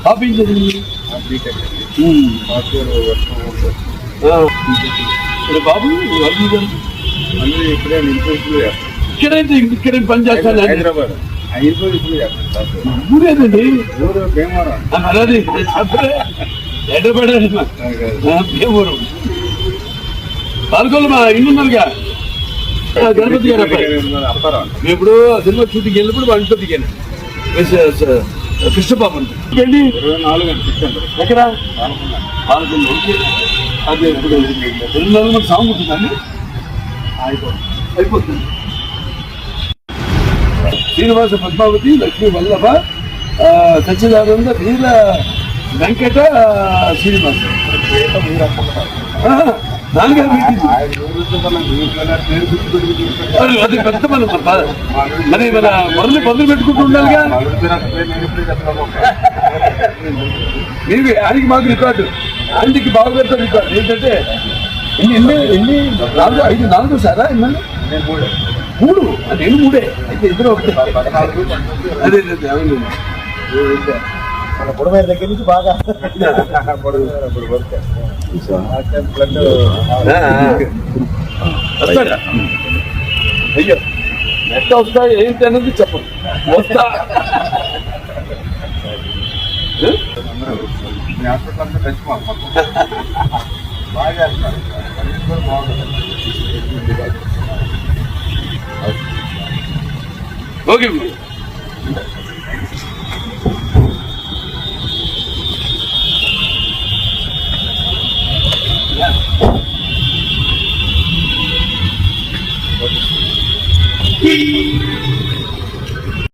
పాప ఏం చదివింది? బాబు ఇక్కడ పని చేస్తాను హైదరాబాద్. ఊరేదండి అది హైదరాబాద్ భీమవరం పాల్గొలు మా ఇల్లు ఉన్నారుగా గణపతి గారు మేము ఇప్పుడు సినిమా షూటింగ్ వెళ్ళినప్పుడు వాళ్ళ ఇంట్లో దిగాను కృష్ణబాబు వెళ్ళి 24 ఎక్కడ పాల్గొండ అదే ఇప్పుడు 2 సాంగ్ ఉంటుందండి అయిపోతుంది. శ్రీనివాస పద్మావతి లక్ష్మీ వల్లభ సచ్చిదానంద వీర వెంకట శ్రీనివాస నాన్నగారు అది పెద్ద మనం మరి మన మొదలు మొదలు పెట్టుకుంటూ ఉండాలిగా. మీరు ఆయనకి మాకు రికార్డు, ఆయనకి బాగా పెడతారు రికార్డు ఏంటంటే ఎన్ని 4 సారా ఎన్ని 3 అంటే 3 అయితే ఇద్దరు ఒకటి. అదే మన పొడవ దగ్గర నుంచి బాగా అయ్యో ఎట్లా వస్తా ఏంటి అనేది చెప్పండి. వస్తా ఓకే.